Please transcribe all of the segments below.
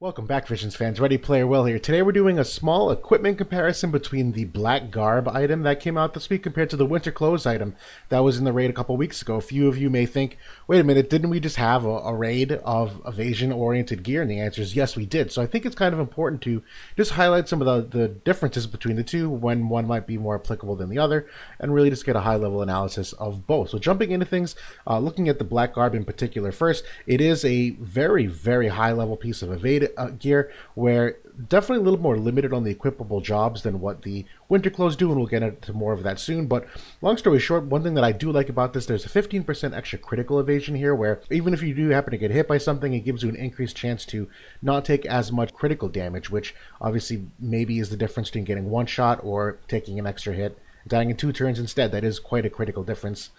Welcome back, Visions fans. Ready Player Will here. Today we're doing a small equipment comparison between the Black Garb item that came out this week compared to the Winter Clothes item that was in the raid a couple weeks ago. A few of you may think, wait a minute, didn't we just have a raid of evasion-oriented gear? And the answer is yes, we did. So I think it's kind of important to just highlight some of the differences between the two, when one might be more applicable than the other, and really just get a high-level analysis of both. So jumping into things, looking at the Black Garb in particular first, it is a very, very high-level piece of evade gear, where definitely a little more limited on the equipable jobs than what the Winter Clothes do, and we'll get into more of that soon. But long story short, one thing that I do like about this, there's a 15% extra critical evasion here, where even if you do happen to get hit by something, it gives you an increased chance to not take as much critical damage, which obviously maybe is the difference between getting one shot or taking an extra hit, dying in 2 turns instead. That is quite a critical difference,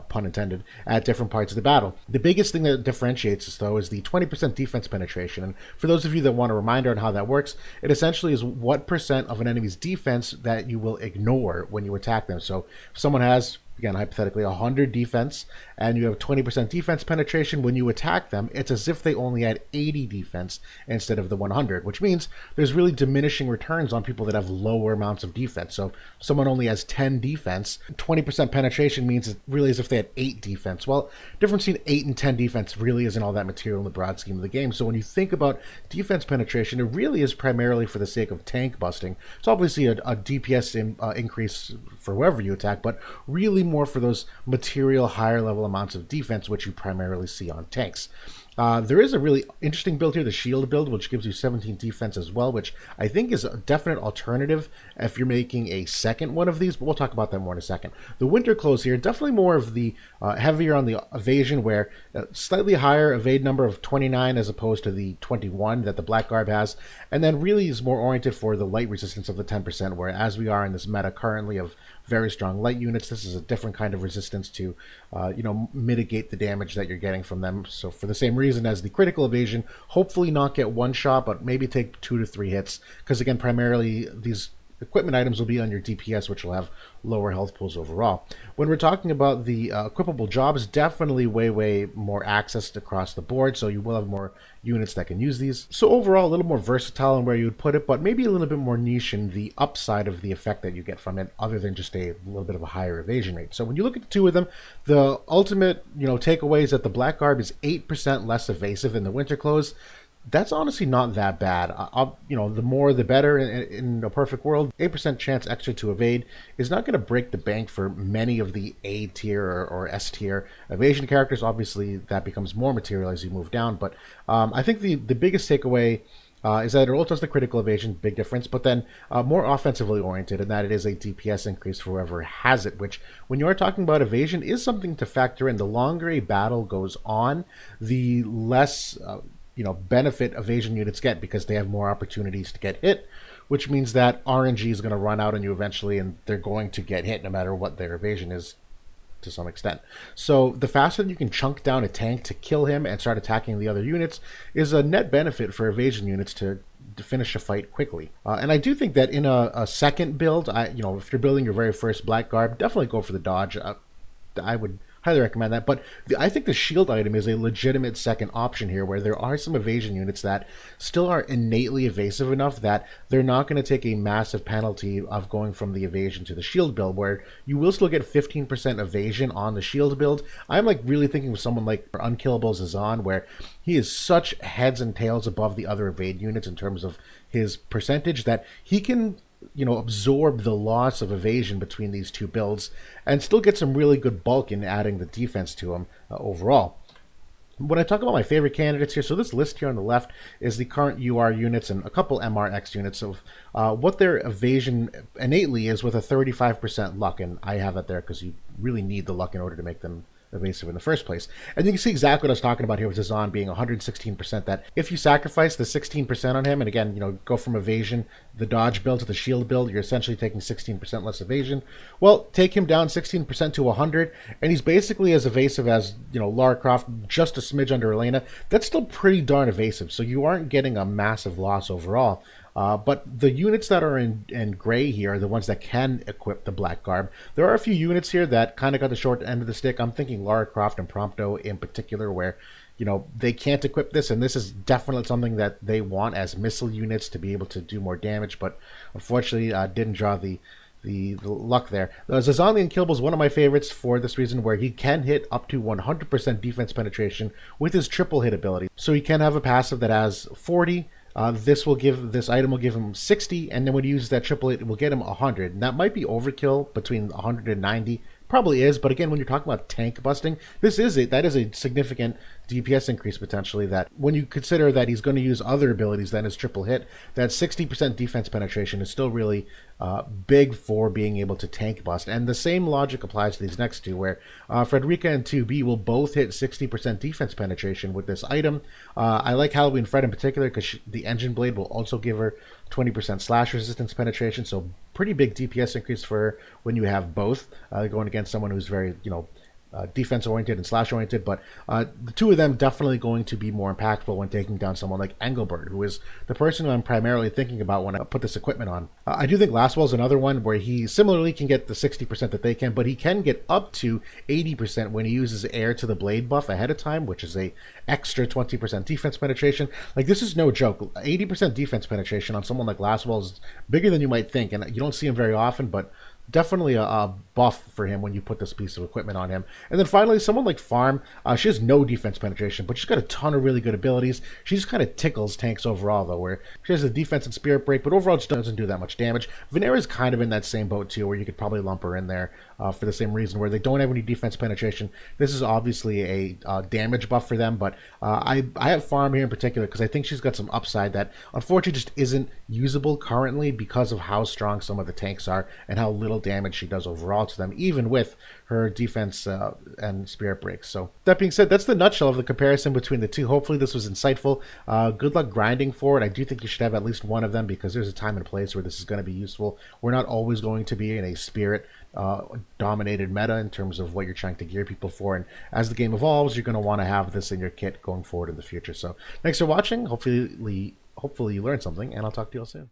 pun intended, at different parts of the battle. The biggest thing that differentiates us, though, is the 20% defense penetration. And for those of you that want a reminder on how that works, it essentially is what percent of an enemy's defense that you will ignore when you attack them. So if someone has, again, hypothetically, 100 defense, and you have 20% defense penetration, when you attack them, it's as if they only had 80 defense instead of the 100, which means there's really diminishing returns on people that have lower amounts of defense. So if someone only has 10 defense, 20% penetration means it really as if they had 8 defense. Well, difference between 8 and 10 defense really isn't all that material in the broad scheme of the game. So when you think about defense penetration, it really is primarily for the sake of tank busting. It's obviously a DPS increase for whoever you attack, but really more for those material higher level amounts of defense, which you primarily see on tanks. There is a really interesting build here, the shield build, which gives you 17 defense as well, which I think is a definite alternative if you're making a second one of these, but we'll talk about that more in a second. The Winter Clothes here, definitely more of the heavier on the evasion, where slightly higher evade number of 29 as opposed to the 21 that the Black Garb has, and then really is more oriented for the light resistance of the 10%, where as we are in this meta currently of very strong light units, this is a different kind of resistance to mitigate the damage that you're getting from them. So for the same reason as the critical evasion, hopefully not get one shot, but maybe take 2 to 3 hits, because again, primarily these equipment items will be on your DPS, which will have lower health pools overall. When we're talking about the equipable jobs, definitely way more access across the board, so you will have more units that can use these. So overall, a little more versatile in where you would put it, but maybe a little bit more niche in the upside of the effect that you get from it, other than just a little bit of a higher evasion rate. So when you look at the two of them, the ultimate takeaway is that the Black Garb is 8% less evasive than the Winter Clothes. That's honestly not that bad. The more the better in a perfect world. 8% chance extra to evade is not going to break the bank for many of the A tier or S tier evasion characters. Obviously, that becomes more material as you move down. But I think the biggest takeaway is that it also does the critical evasion, big difference, but then more offensively oriented, and that it is a DPS increase for whoever has it, which when you are talking about evasion is something to factor in. The longer a battle goes on, the less benefit evasion units get, because they have more opportunities to get hit, which means that RNG is going to run out on you eventually, and they're going to get hit no matter what their evasion is to some extent. So the faster you can chunk down a tank to kill him and start attacking the other units is a net benefit for evasion units to finish a fight quickly. And I do think that in a second build, if you're building your very first Black Garb, definitely go for the dodge. I would highly recommend that. But I think the shield item is a legitimate second option here, where there are some evasion units that still are innately evasive enough that they're not going to take a massive penalty of going from the evasion to the shield build, where you will still get 15% evasion on the shield build. I'm really thinking of someone like Unkillable Zazan, where he is such heads and tails above the other evade units in terms of his percentage that he can absorb the loss of evasion between these two builds and still get some really good bulk in adding the defense to him overall. When I talk about my favorite candidates here, so this list here on the left is the current UR units and a couple MRX units of what their evasion innately is, with a 35% luck, and I have that there because you really need the luck in order to make them evasive in the first place. And you can see exactly what I was talking about here with Zazan being 116%, that if you sacrifice the 16% on him, and again, go from evasion, the dodge build, to the shield build, you're essentially taking 16% less evasion. Well, take him down 16% to 100, and he's basically as evasive as, Lara Croft, just a smidge under Elena. That's still pretty darn evasive, so you aren't getting a massive loss overall. But the units that are in gray here are the ones that can equip the Black Garb. There are a few units here that kind of got the short end of the stick. I'm thinking Lara Croft and Prompto in particular, where they can't equip this, and this is definitely something that they want as missile units to be able to do more damage, but unfortunately didn't draw the luck there. Zazali Unkillable is one of my favorites for this reason, where he can hit up to 100% defense penetration with his triple hit ability. So he can have a passive that has 40. This item will give him 60, and then when he uses that triple hit, it will get him 100. And that might be overkill between 100 and 90. Probably is, but again, when you're talking about tank busting, that is a significant DPS increase potentially. That when you consider that he's going to use other abilities than his triple hit, that 60% defense penetration is still really big for being able to tank bust. And the same logic applies to these next two, where Frederica and 2B will both hit 60% defense penetration with this item. I like Halloween Fred in particular because the engine blade will also give her 20% slash resistance penetration, so pretty big DPS increase for when you have both going against someone who's very, defense oriented and slash oriented. But the two of them definitely going to be more impactful when taking down someone like Engelbert, who is the person who I'm primarily thinking about when I put this equipment on. I do think Lastwell is another one where he similarly can get the 60% that they can, but he can get up to 80% when he uses air to the blade buff ahead of time, which is a extra 20% defense penetration. Like, this is no joke. 80% defense penetration on someone like Lastwell is bigger than you might think, and you don't see him very often, but definitely a buff for him when you put this piece of equipment on him. And then finally, someone like Farm, she has no defense penetration, but she's got a ton of really good abilities. She just kind of tickles tanks overall, though, where she has a defense and spirit break, but overall just doesn't do that much damage. Venera's kind of in that same boat, too, where you could probably lump her in there for the same reason, where they don't have any defense penetration. This is obviously a damage buff for them, but I have Farm here in particular because I think she's got some upside that unfortunately just isn't usable currently because of how strong some of the tanks are and how little damage she does overall to them, even with her defense and spirit breaks. So that being said, that's the nutshell of the comparison between the two. Hopefully this was insightful. Good luck grinding for it. I do think you should have at least one of them because there's a time and place where this is going to be useful. We're not always going to be in a spirit dominated meta in terms of what you're trying to gear people for, and as the game evolves, you're going to want to have this in your kit going forward in the future. So thanks for watching. Hopefully you learned something, and I'll talk to you all soon.